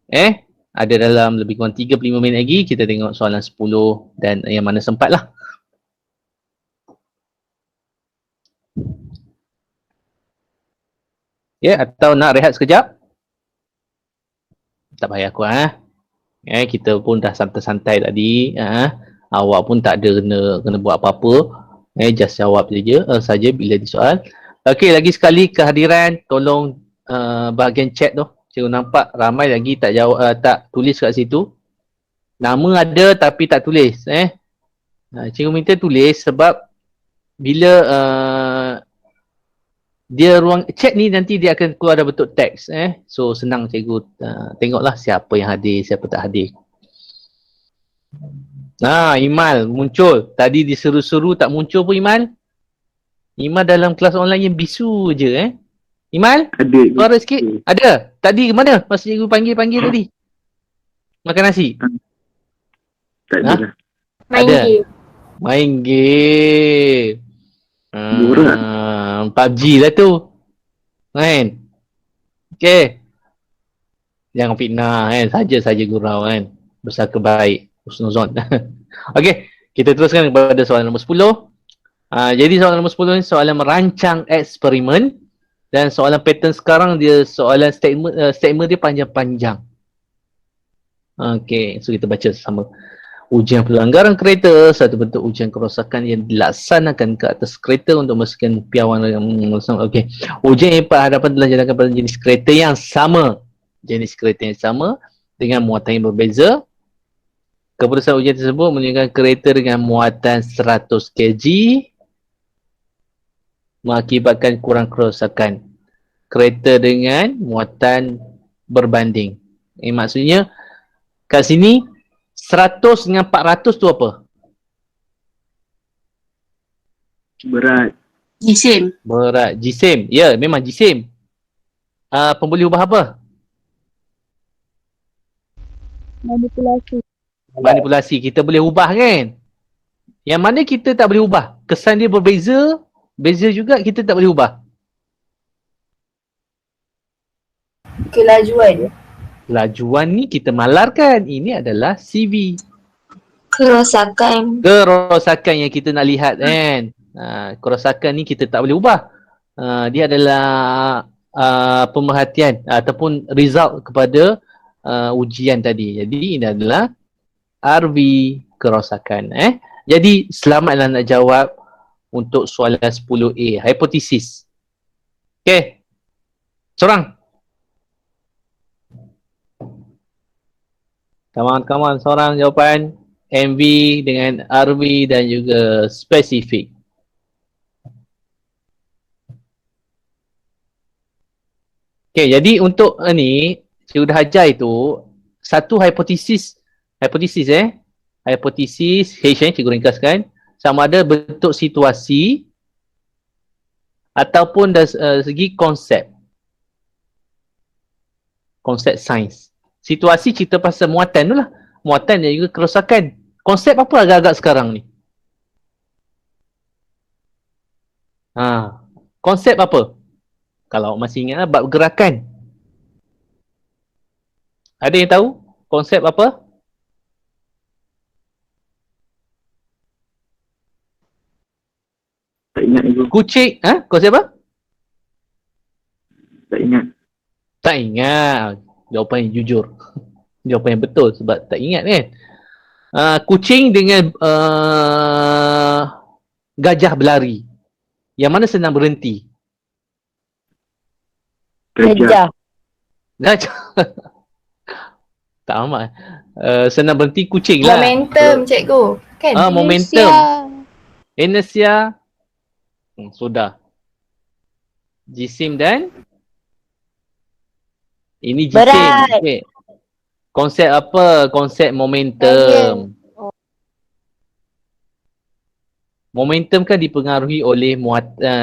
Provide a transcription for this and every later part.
Ada dalam lebih kurang 35 minit lagi. Kita tengok soalan 10 dan yang mana sempat lah. Atau nak rehat sekejap? Tak payah aku kita pun dah santai-santai tadi. Awak pun tak ada kena buat apa-apa. Just jawab saja bila disoal. Okey, lagi sekali kehadiran, tolong bahagian chat tu. Cikgu nampak ramai lagi tak jawab, tak tulis kat situ. Nama ada tapi tak tulis. Cikgu minta tulis sebab bila dia ruang chat ni nanti dia akan keluar dalam bentuk teks. So senang cikgu tengoklah siapa yang hadir, siapa tak hadir. Imal muncul. Tadi diseru-seru tak muncul pun Imal. Imal dalam kelas online yang bisu je Imal? Ada. Suara sikit. Ada? Tadi mana? Masa cikgu panggil-panggil tadi. Makan nasi? Tak ada lah. Main game. Main game. PUBG lah tu. Kan? Okay. Jangan fitnah saja-saja gurau Bersangka baik. Husnuzon. Okay. Kita teruskan kepada soalan nombor 10. Jadi soalan nombor 10 ni soalan merancang eksperimen. Dan soalan pattern sekarang dia soalan statement dia panjang-panjang. Okay. So kita baca sama. Ujian pelanggaran kereta, satu bentuk ujian kerosakan yang dilaksanakan ke atas kereta untuk memastikan piawan. Okey. Ujian yang hadapan telah dijalankan pada jenis kereta yang sama. Jenis kereta yang sama dengan muatan yang berbeza. Keputusan ujian tersebut menunjukkan kereta dengan muatan 100 kg mengakibatkan kurang kerosakan. Kereta dengan muatan berbanding. Maksudnya kat sini 100 dengan 400 tu apa? Berat. Jisim. Berat. Jisim. Ya, memang jisim. Pemboleh ubah apa? Manipulasi. Kita boleh ubah kan? Yang mana kita tak boleh ubah? Kesan dia berbeza. Beza juga kita tak boleh ubah. Kelajuan. Kelajuan ni kita malarkan. Ini adalah CV. Kerosakan. Kerosakan yang kita nak lihat kan. Kerosakan ni kita tak boleh ubah. Dia adalah pemerhatian ataupun result kepada ujian tadi. Jadi ini adalah RV kerosakan. Jadi selamatlah nak jawab untuk soalan 10A. Hipotesis. Okay. Seorang. Come on, seorang jawapan MV dengan RV dan juga spesifik. Okay, jadi untuk ni cikgu dah ajar itu satu hipotesis hipotesis H cikgu ringkaskan sama ada bentuk situasi ataupun dari segi konsep sains. Situasi cerita pasal muatan tu lah. Muatan dan juga kerosakan. Konsep apa agak-agak sekarang ni? Konsep apa? Kalau masih ingat bab gerakan. Ada yang tahu konsep apa? Tak ingat itu. Kucing. Konsep apa? Tak ingat. Tak ingat. Jawapan yang jujur. Jawapan yang betul sebab tak ingat kan. Kucing dengan gajah berlari. Yang mana senang berhenti? Gajah. Gajah. Tak amat. Senang berhenti kucing lah. Momentum cikgu. Kan? Momentum. Inersia. Sudah. Jisim dan ini jisim. Berat. Okay. Konsep apa? Konsep momentum. Momentum kan dipengaruhi oleh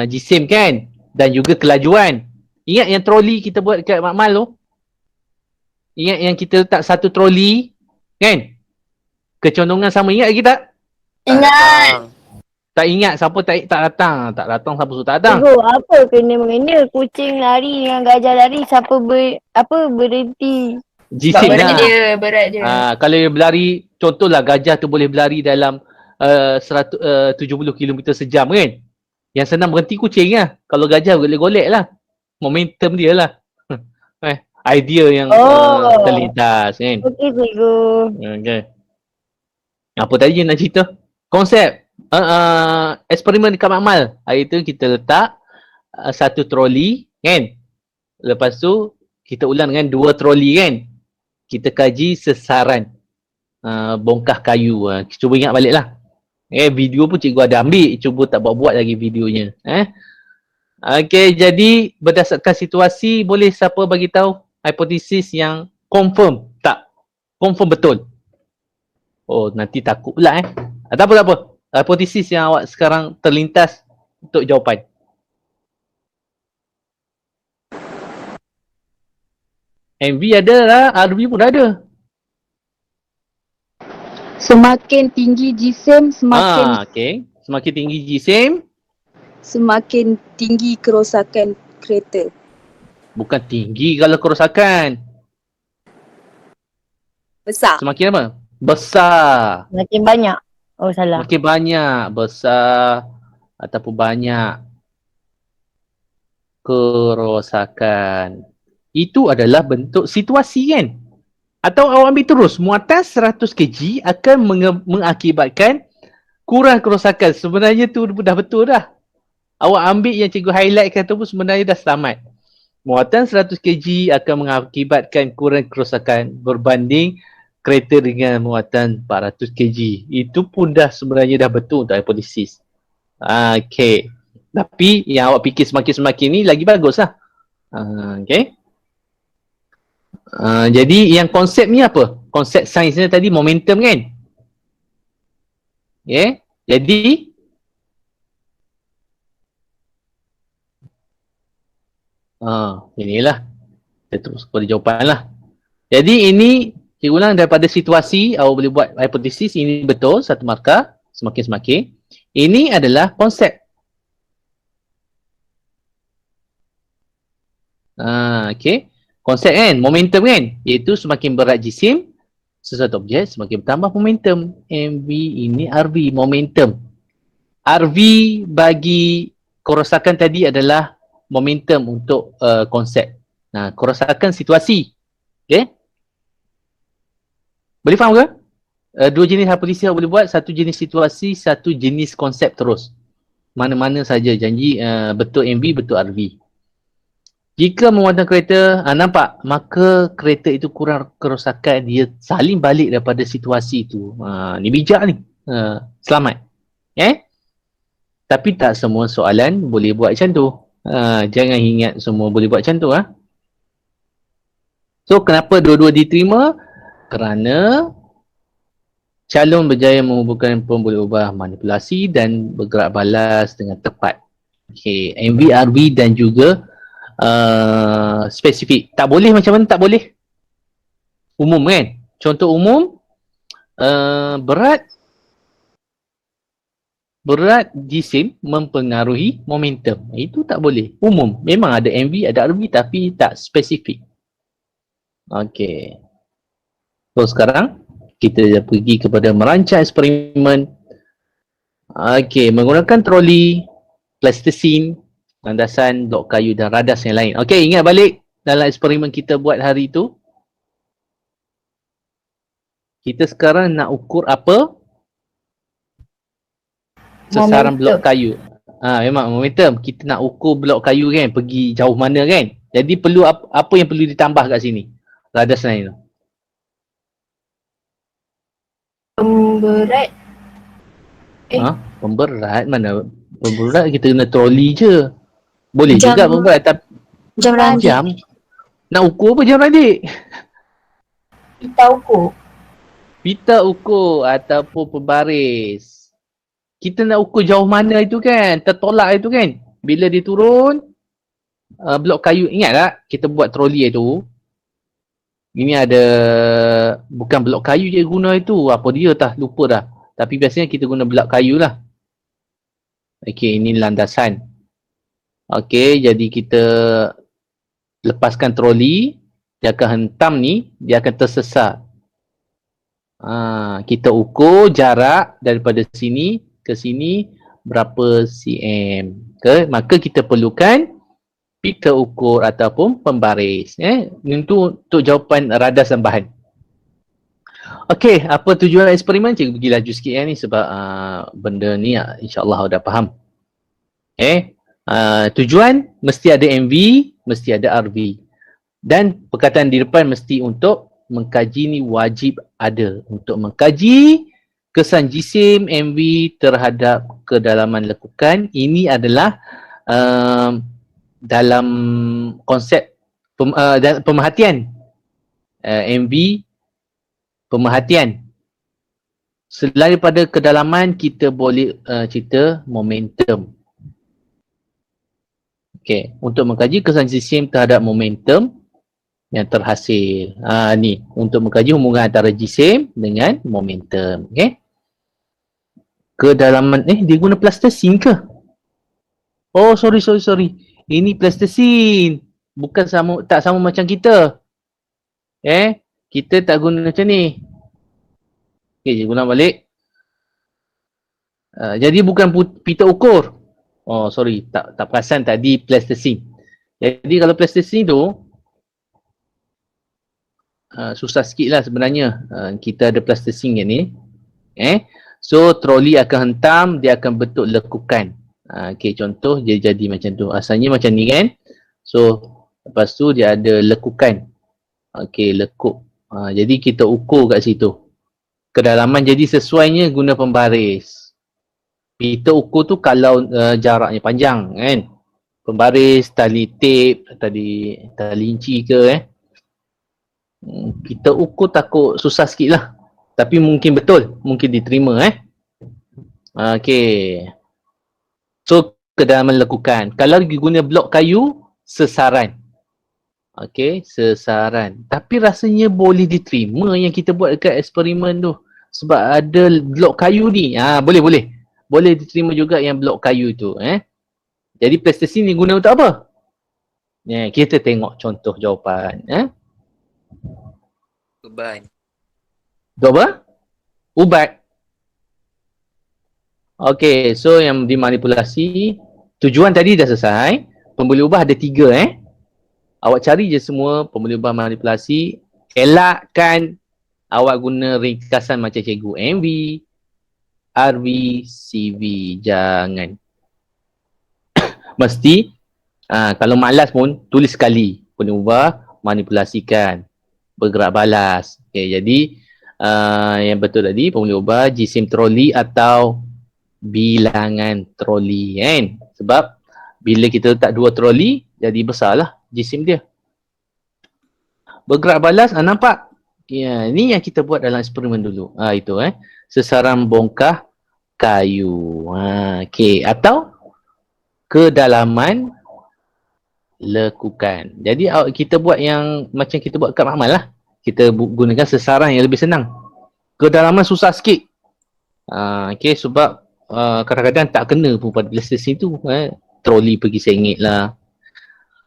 jisim kan? Dan juga kelajuan. Ingat yang troli kita buat dekat Makmal tu? Ingat yang kita letak satu troli kan? Kecondongan sama, ingat lagi tak? Ingat. Tak ingat siapa tak datang. Tak datang siapa suruh tak datang. Cikgu, apa kena mengena kucing lari dengan gajah lari siapa berhenti? Jisim berat lah. dia, berat dia. Kalau dia berlari, contohlah gajah tu boleh berlari dalam 70 km sejam kan. Yang senang berhenti kucing lah. Kalau gajah golek-golek lah. Momentum dia lah. Idea yang terlintas kan. Okey, cikgu. Okay. Apa tadi nak cerita? Konsep eksperimen dekat Makmal. Hari tu kita letak satu troli kan. Lepas tu kita ulang dengan 2 troli kan. Kita kaji sesaran bongkah kayu. Cuba ingat balik lah. Video pun cikgu ada ambil. Cuba tak buat-buat lagi videonya. Okey, jadi berdasarkan situasi, boleh siapa bagi tahu hipotesis yang confirm? Tak. Confirm betul. Oh, nanti takut pula Tak apa, tak apa. Hipotesis yang awak sekarang terlintas untuk jawapan. MV ada lah, RV pun ada. Semakin tinggi jisim, semakin Okey. Semakin tinggi jisim, semakin tinggi kerosakan kereta. bukan tinggi kalau kerosakan. Besar. Semakin apa? Besar. Makin banyak. Oh, salah. Makin banyak. Besar ataupun banyak kerosakan. Itu adalah bentuk situasi kan? Atau awak ambil terus, muatan 100 kg akan mengakibatkan kurang kerosakan. Sebenarnya tu dah betul dah. Awak ambil yang cikgu highlightkan tu pun sebenarnya dah selamat. Muatan 100 kg akan mengakibatkan kurang kerosakan berbanding kereta dengan muatan 400 kg. Itu pun dah sebenarnya dah betul untuk hipotesis. Okey. Tapi yang awak fikir semakin-semakin ni lagi bagus lah. Okey. Jadi yang konsep ni apa? Konsep sainsnya tadi momentum kan? Okay. Jadi inilah. Kita terus kepada jawapan lah. Jadi ini cikgu ulang daripada situasi awak boleh buat hipotesis. Ini betul, 1 markah. Semakin-semakin. Ini adalah konsep. Okay. Konsep kan, momentum kan, iaitu semakin berat jisim sesuatu objek semakin bertambah momentum. MV ini RV, momentum. RV bagi kerosakan tadi adalah momentum untuk konsep. Nah, kerosakan situasi. Okay. Boleh faham ke? 2 jenis hipotesis boleh buat, 1 jenis situasi, 1 jenis konsep terus. Mana-mana saja janji betul MV, betul RV. Jika memuatan kereta, nampak, maka kereta itu kurang kerosakan, dia salin balik daripada situasi itu. Ni bijak ni. Selamat. Tapi tak semua soalan boleh buat macam tu. Jangan ingat semua boleh buat macam tu. So, kenapa dua-dua diterima? Kerana calon berjaya menghubungkan boleh ubah manipulasi dan bergerak balas dengan tepat. Okay. MV, RV dan juga spesifik. Tak boleh macam mana tak boleh? Umum kan? Contoh umum, berat jisim mempengaruhi momentum. Itu tak boleh. Umum. Memang ada MV, ada RV tapi tak spesifik. Okey. So sekarang kita pergi kepada merancang eksperimen. Okey, menggunakan troli, plastisin, landasan, blok kayu dan radas yang lain. Okey, ingat balik dalam eksperimen kita buat hari itu. Kita sekarang nak ukur apa? Sesaran blok kayu. Memang momentum. Kita nak ukur blok kayu kan, pergi jauh mana kan. Jadi perlu apa yang perlu ditambah kat sini? Radas lain tu. Pemberat. Pemberat mana? Pemberat kita kena troli je. Boleh Jam. juga pemberat tapi Jam randik. jam. Nak ukur apa jam randik? Kita ukur. Pita ukur ataupun pembaris. Kita nak ukur jauh mana itu kan? Tertolak itu kan? Bila dia turun, blok kayu, ingat tak? Kita buat troli itu. Ini ada, bukan blok kayu je guna itu. Apa dia tah? Lupa dah. Tapi biasanya kita guna blok kayu lah. Okey, ini landasan. Okey, jadi kita lepaskan troli. dia akan hentam ni, dia akan tersesat. Kita ukur jarak daripada sini ke sini berapa cm. Maka kita perlukan pita ukur ataupun pembaris. Itu untuk jawapan radar tambahan. Okey, apa tujuan eksperimen? Cikgu pergi laju sikit ni sebab benda ni insyaAllah dah faham. Tujuan mesti ada MV, mesti ada RV. Dan perkataan di depan mesti untuk mengkaji ni wajib ada. Untuk mengkaji kesan jisim MV terhadap kedalaman lekukan. Ini adalah dalam konsep pemerhatian. MV pemerhatian. Selain daripada kedalaman, kita boleh cerita momentum. Okey, untuk mengkaji kesan jisim terhadap momentum yang terhasil. Ni untuk mengkaji hubungan antara jisim dengan momentum. Okey. Kedalaman dia guna plastisin ke? Oh, sorry. Ini plastisin. Bukan tak sama macam kita. Kita tak guna macam ni. Okey, cikgu ulang balik. Jadi bukan pita ukur. Oh, sorry. Tak perasan tadi plastisin. Jadi kalau plastisin tu susah sikit lah sebenarnya. Kita ada plastisin ni. So, troli akan hentam, dia akan bentuk lekukan. Okey, contoh dia jadi macam tu. Asalnya macam ni kan. So, lepas tu dia ada lekukan. Okey, lekuk. Jadi kita ukur kat situ. Kedalaman jadi sesuainya guna pembaris. Kita ukur tu kalau jaraknya panjang kan. Pembaris, tali tape, tali inci ke kita ukur takut susah sikit lah. Tapi mungkin betul. Mungkin diterima Okey. So, kedalaman lekukan. Kalau guna blok kayu, sesaran. Okey, sesaran. Tapi rasanya boleh diterima yang kita buat dekat eksperimen tu. Sebab ada blok kayu ni. Boleh. Boleh diterima juga yang blok kayu tu. Jadi plastisin ni guna untuk apa? Kita tengok contoh jawapan. Ubat. Untuk apa? Ubat. Okey, so yang dimanipulasi, tujuan tadi dah selesai. Pembuli ubah ada 3 Awak cari je semua pembuli ubah manipulasi. Elakkan awak guna ringkasan macam cikgu MV, RV, CV. Jangan. Mesti kalau malas pun tulis sekali. Pembuli ubah manipulasikan. Bergerak balas. Okey, jadi yang betul tadi pembuli ubah jisim troli atau bilangan troli kan. Sebab bila kita letak 2 troli jadi besarlah jisim dia. Bergerak balas, nampak? Ni yang kita buat dalam eksperimen dulu. Itu sesaran bongkah kayu. Okey, atau kedalaman lekukan. Jadi kita buat yang macam kita buat kat makmal lah. Kita gunakan sesaran yang lebih senang. Kedalaman susah sikit. Okey, sebab kadang-kadang tak kena pun pada plastisin tu. Troli pergi sengit lah.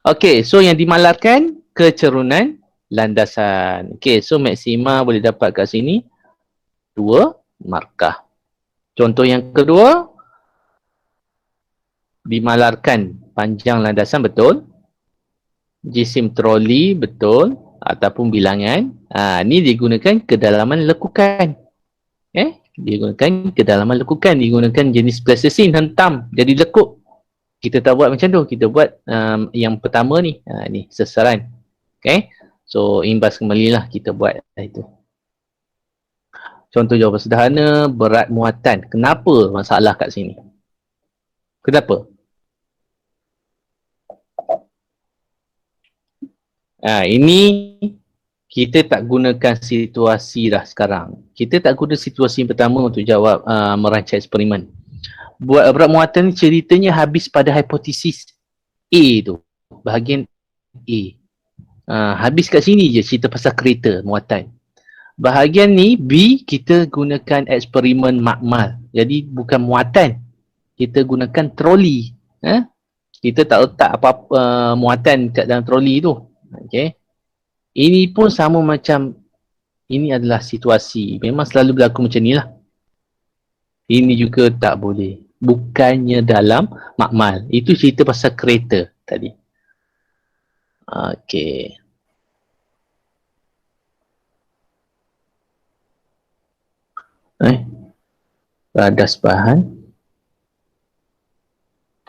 Okey, so yang dimalarkan kecerunan landasan. Okey, so maksima boleh dapat kat sini 2 markah. Contoh yang kedua, dimalarkan panjang landasan betul. Jisim troli betul ataupun bilangan. Ni digunakan kedalaman lekukan. Digunakan kedalaman lekukan, digunakan jenis plastisin hentam jadi lekuk. Kita tak buat macam tu, kita buat yang pertama ni. Ni sesaran. Okay, so imbas kembalilah kita buat itu. Contoh jawapan sederhana, berat muatan. Kenapa masalah kat sini? Kenapa? Ini kita tak gunakan situasi dah sekarang. Kita tak guna situasi yang pertama untuk jawab merancang eksperimen. Buat berat muatan ni ceritanya habis pada hipotesis A tu. Bahagian A. Habis kat sini je cerita pasal kereta muatan. Bahagian ni B, kita gunakan eksperimen makmal. Jadi bukan muatan. Kita gunakan troli. Kita tak letak apa-apa muatan kat dalam troli tu. Okay. Ini pun sama macam, ini adalah situasi. Memang selalu berlaku macam ni lah. Ini juga tak boleh. Bukannya dalam makmal. Itu cerita pasal kereta tadi. Okey. Radas bahan.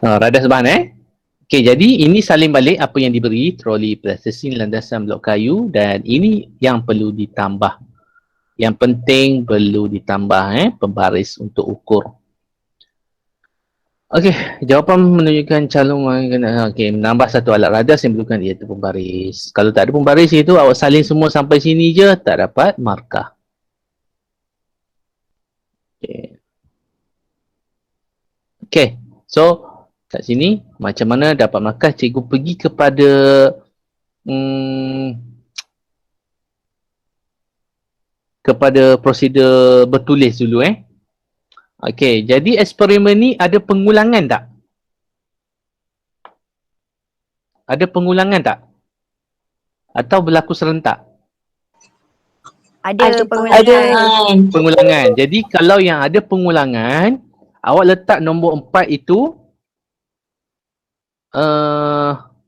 Radas bahan Okey, jadi ini salin balik apa yang diberi, troli, plastisine, landasan, blok kayu, dan ini yang perlu ditambah. Yang penting perlu ditambah pembaris untuk ukur. Okey, jawapan menunjukkan calon okey, menambah satu alat radas yang diperlukan iaitu pembaris. Kalau tak ada pembaris itu awak salin semua sampai sini je, tak dapat markah. Okey. Okey, so kat sini macam mana dapat markah, cikgu pergi kepada kepada prosedur bertulis dulu Okey, jadi eksperimen ni ada pengulangan tak? Ada pengulangan tak? Atau berlaku serentak? Ada pengulangan. Pengulangan. Jadi kalau yang ada pengulangan, awak letak nombor 4 itu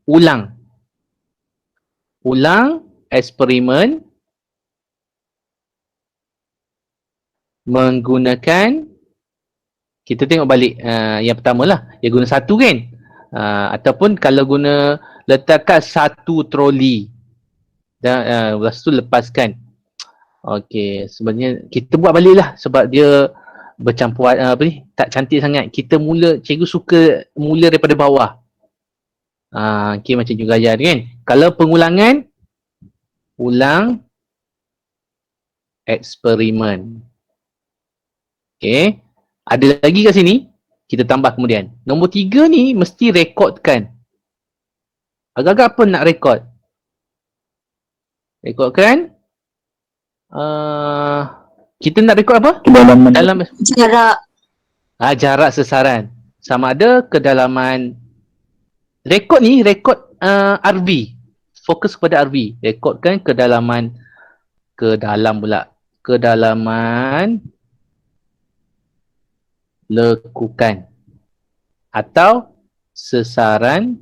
ulang. Ulang eksperimen menggunakan, kita tengok balik yang pertama lah, dia guna satu kan, ataupun kalau guna letakkan satu troli dan lepas tu lepaskan. Okey, sebenarnya kita buat balik lah sebab dia bercampur tak cantik sangat. Kita cikgu suka mula daripada bawah. Okey, macam juga ajar kan. Kalau pengulangan, ulang eksperimen. Okey. Ada lagi kat sini, kita tambah kemudian. Nombor 3 ni mesti rekodkan. Agak-agak apa nak rekod? Rekodkan. Kita nak rekod apa? Dalam Jarak. jarak sesaran. Sama ada kedalaman. Rekod ni, rekod RV. Fokus kepada RV. Rekodkan kedalaman. Kedalaman lekukan atau sesaran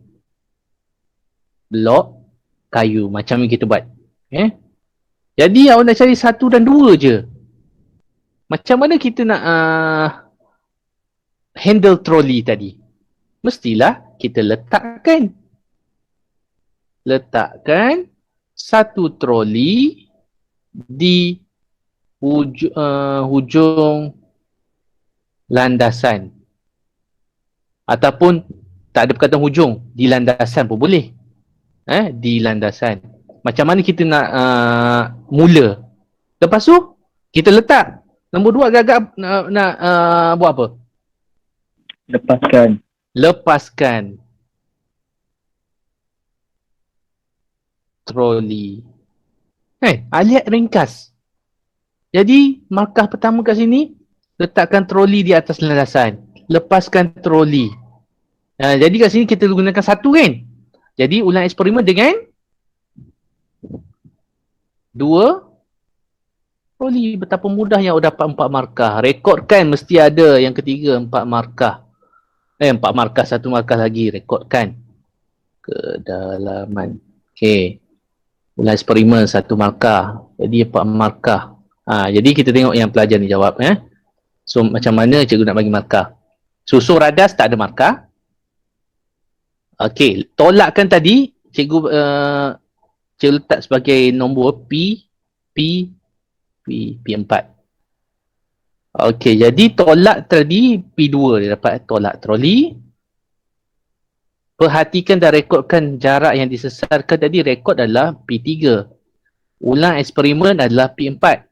blok kayu, macam yang kita buat. Jadi awak nak cari 1 dan 2 je. Macam mana kita nak handle troli tadi? Mestilah kita letakkan satu troli di hujung landasan, ataupun tak ada perkataan hujung, di landasan pun boleh. Di landasan. Macam mana kita nak mula? Lepas tu kita letak. Nombor 2 agak-agak nak buat apa? Lepaskan troli. Lihat ringkas. Jadi markah pertama kat sini, letakkan troli di atas landasan. Lepaskan troli. Jadi kat sini kita gunakan 1 kan? Jadi ulang eksperimen dengan 2 troli. Betapa mudahnya awak dapat 4 markah. Rekodkan mesti ada yang ketiga 4 markah. 4 markah, 1 markah lagi. Rekodkan. Kedalaman. Okey. Ulang eksperimen 1 markah. Jadi 4 markah. Jadi kita tengok yang pelajar ni jawab. So macam mana cikgu nak bagi markah? Susun radas tak ada markah. Okey, tolakkan tadi cikgu letak sebagai nombor P4. Okey, jadi tolak tadi P2 dia dapat tolak troli. Perhatikan dan rekodkan jarak yang disesarkan tadi, rekod adalah P3. Ulang eksperimen adalah P4.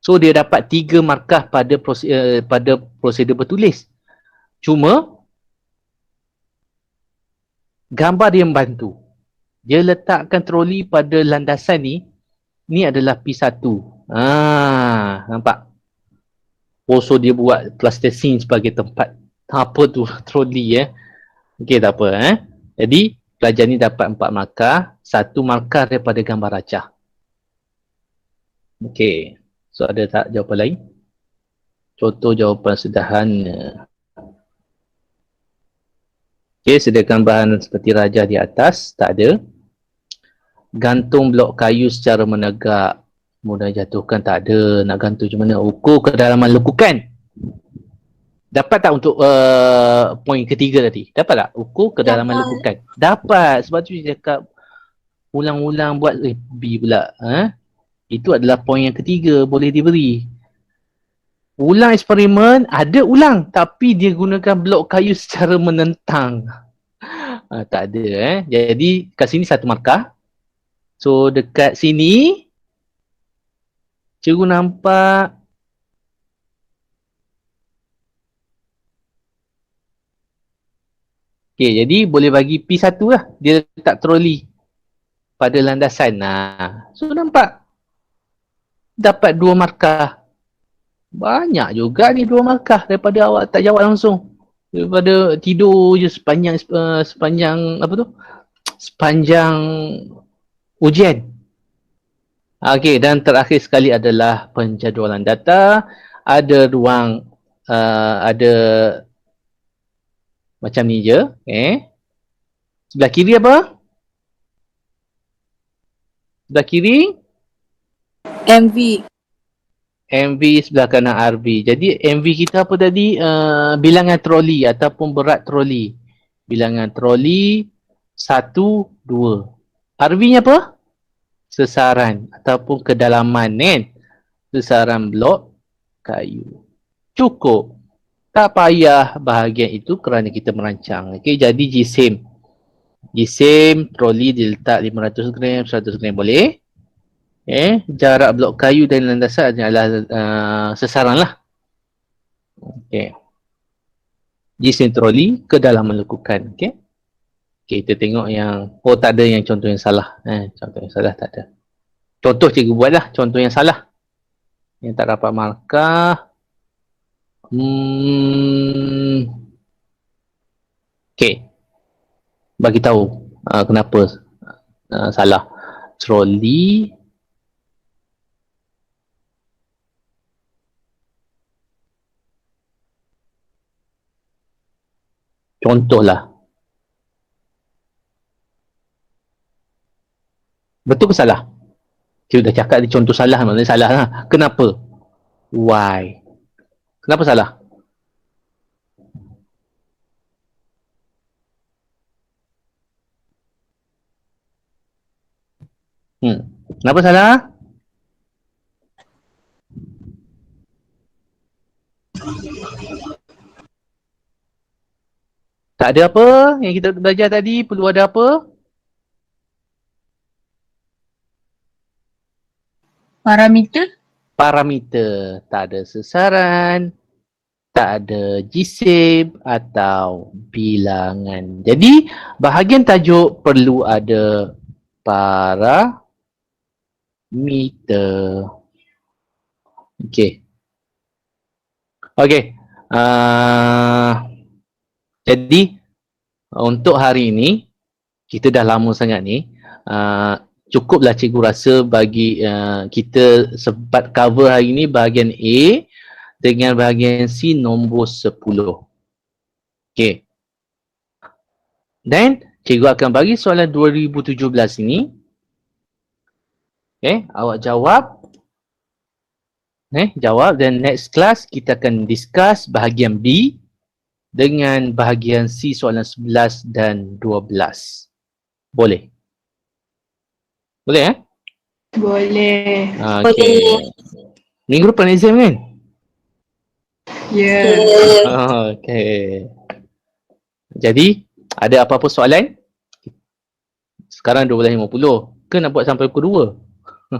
So dia dapat 3 markah pada prosedur bertulis. Cuma gambar dia membantu. Dia letakkan troli pada landasan ni adalah P1. Nampak? So dia buat plastisine sebagai tempat apa tu troli Okey, tak apa Jadi pelajar ni dapat 4 markah, 1 markah daripada gambar racah. Okey. So ada tak jawapan lain? Contoh jawapan sederhana. Okey, sediakan bahan seperti rajah di atas, tak ada. Gantung blok kayu secara menegak, mudah jatuhkan, tak ada. Nak gantung macam mana? Ukur kedalaman lekukan. Dapat tak untuk poin ketiga tadi? Dapat tak? Ukur kedalaman lekukan. Dapat. Sebab tu dia cakap ulang-ulang buat B pula. Itu adalah poin yang ketiga, boleh diberi. Ulang eksperimen, ada ulang. Tapi dia gunakan blok kayu secara menentang. Tak ada. Jadi kat sini 1 markah. So dekat sini cikgu nampak okey, jadi boleh bagi P1 lah. Dia letak troli pada landasan. So nampak dapat 2 markah. Banyak juga ni 2 markah daripada awak tak jawab langsung. Daripada tidur je sepanjang sepanjang ujian. Okey, dan terakhir sekali adalah penjadualan data. Ada ruang, ada macam ni je. Sebelah kiri apa? Sebelah kiri MV. MV, sebelah kanan RV. Jadi MV kita apa tadi? Bilangan troli ataupun berat troli. Bilangan troli 1, 2. RV-nya apa? Sesaran ataupun kedalaman kan? Sesaran blok kayu. Cukup. Tak payah bahagian itu kerana kita merancang. Okey, jadi GSIM. GSIM, troli diletak 500 gram, 100 gram boleh. Jarak blok kayu dan landasan adalah sesaran lah. Okey. GSIM troli, kedalaman lekukan. Okey. Kita tengok yang, tak ada yang contoh yang salah. Contoh yang salah tak ada. Contoh cikgu buat lah, contoh yang salah. Yang tak dapat markah. Okey. Bagi tahu kenapa salah. Troli. Contohlah. Betul ke salah? Cikgu dah cakap dia contoh salah, maknanya salah lah. Kenapa? Why? Kenapa salah? Kenapa salah? Tak ada apa yang kita belajar tadi, perlu ada apa? Parameter? Parameter. Tak ada sesaran, tak ada GSIM atau bilangan. Jadi bahagian tajuk perlu ada parameter. Okey. Okey. Jadi untuk hari ini kita dah lama sangat ni. Cukuplah cikgu rasa bagi kita sempat cover hari ini bahagian A dengan bahagian C nombor 10. Okey. Dan cikgu akan bagi soalan 2017 ini. Okey, awak jawab. Jawab, dan next class kita akan discuss bahagian B dengan bahagian C soalan 11 dan 12. Boleh? Boleh Boleh. Okay. Minggu depan exam kan? Ya. Okay. Jadi, ada apa-apa soalan? Sekarang 12.50. Ke nak buat sampai pukul 2?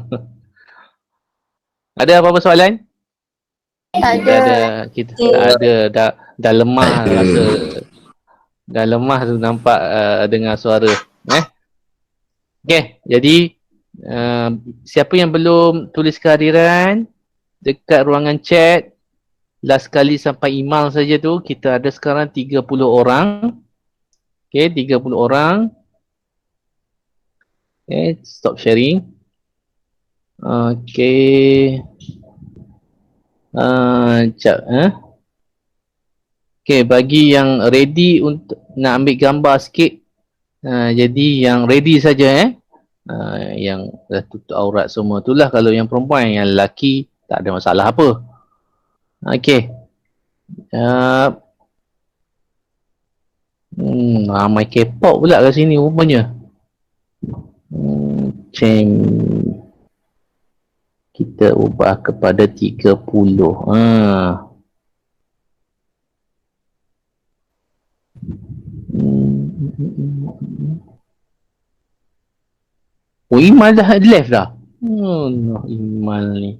Ada apa-apa soalan? Tak Tak ada. Kita tak ada. Dah lemah rasa. Dah lemah tu nampak dengar suara. Okay, jadi siapa yang belum tulis kehadiran dekat ruangan chat, last kali sampai email saja tu, kita ada sekarang 30 orang. Okay, 30 orang. Stop sharing. Okay. Sekejap. Okay, bagi yang ready untuk nak ambil gambar sikit. Jadi yang ready saja yang dah tutup aurat semua tu lah. Kalau yang perempuan, yang lelaki tak ada masalah apa. Okay. Ramai K-pop pula kat sini rupanya. Kita ubah kepada 30. Oh, Imal dah left dah. No, Imal ni.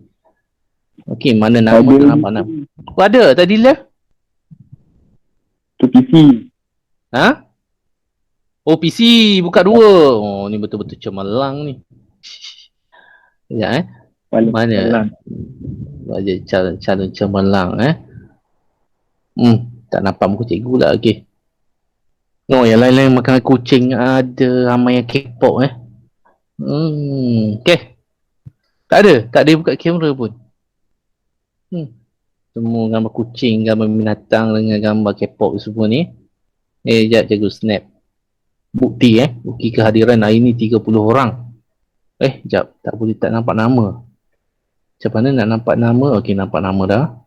Okey, mana nama tak nampak nama. Oh, ada tadi left? Tu PC. Ha? Oh, PC buka 2. Oh, ni betul-betul cemerlang ni. Ya mana? Baca calon cemerlang tak nampak muka cikgu lah. Okey. Oh, yang lain-lain makan kucing ada, ramai yang K-pop okey. Tak ada buka kamera pun. Semua gambar kucing, gambar binatang dengan gambar K-pop semua ni. Sekejap cikgu snap. Bukti bukti kehadiran hari ni 30 orang. Sekejap, tak boleh tak nampak nama. Macam mana nak nampak nama? Okey, nampak nama dah.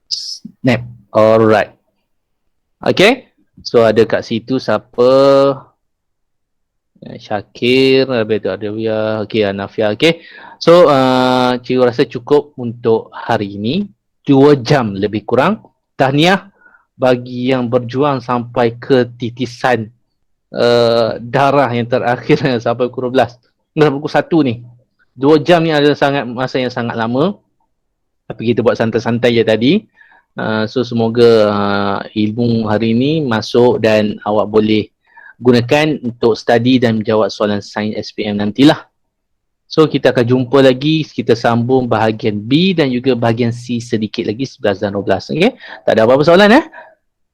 Snap. Alright. Okay. So ada kat situ siapa? Syakir, habis tu ada Wia, okey, Anafia, okey. So cikgu rasa cukup untuk hari ini. 2 jam lebih kurang. Tahniah bagi yang berjuang sampai ke titisan darah yang terakhir sampai pukul 12. Pukul 1 ni. 2 jam ni adalah masa yang sangat lama. Tapi kita buat santai-santai je tadi. So semoga ilmu hari ni masuk dan awak boleh gunakan untuk study dan menjawab soalan sains SPM nantilah. So kita akan jumpa lagi, kita sambung bahagian B dan juga bahagian C sedikit lagi 11 dan 12. Okay? Tak ada apa-apa soalan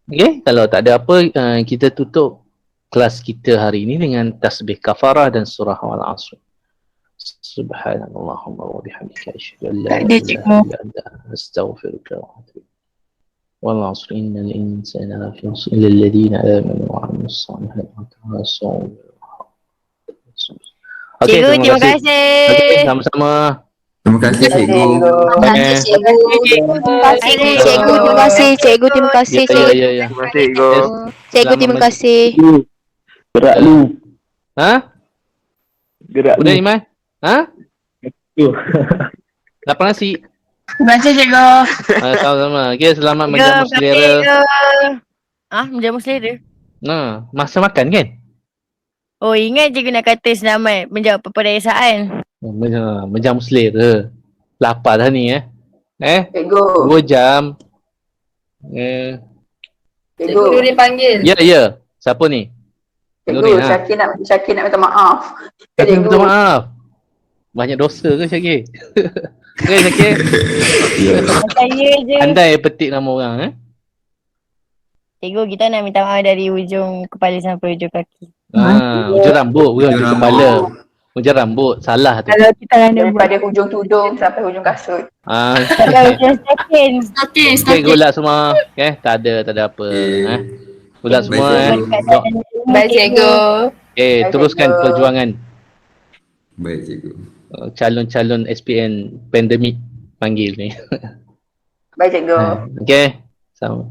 Okay? Kalau tak ada apa, kita tutup kelas kita hari ini dengan tasbih kafarah dan surah Al-Asr. Subhanallahumma wa bihamdika asyhadu an la ilaha illa anta astaghfiruka wa atubu ilaik. والعصر إن الإنسان لفي خسر إلا الذين آمنوا وعملوا الصالحات وتواصوا بالحق. Okey, terima kasih. Okey, sama-sama. Terima kasih cikgu. Terima kasih cikgu. Terima kasih cikgu. Terima kasih cikgu. Ya. Terima kasih cikgu. Cikgu terima kasih. Gerak lu. Gerak Udah lu. Iman? Lapar nasi. Terima kasih cikgu. Sama-sama. Okey, selamat menjamu selera. Menjamu selera? Masa makan kan? Oh, ingat cikgu nak kata selamat menjawab peperiksaan. Menjamu selera. Lapar dah ni Cikgu. 2 jam. Cikgu dipanggil. Ya. Siapa ni? Cikgu, Syakir nak minta maaf. Syakir minta maaf. Banyak dosa ke Syakir? Okay Syakir. Percaya je. Andai petik nama orang Cikgu, kita nak minta maaf dari ujung kepala sampai ujung kaki. ujung rambut, ujung kepala. Ujung rambut, salah tu. Kalau kita random Daripada hujung tudung sampai hujung kasut. Kalau ujung second. Okay, gulak semua. Tak ada apa. Gulak semua Baik cikgu. Okay, teruskan perjuangan Baik cikgu. calon-calon SPN pandemik panggil ni. Baik cikgu. Okay, sama.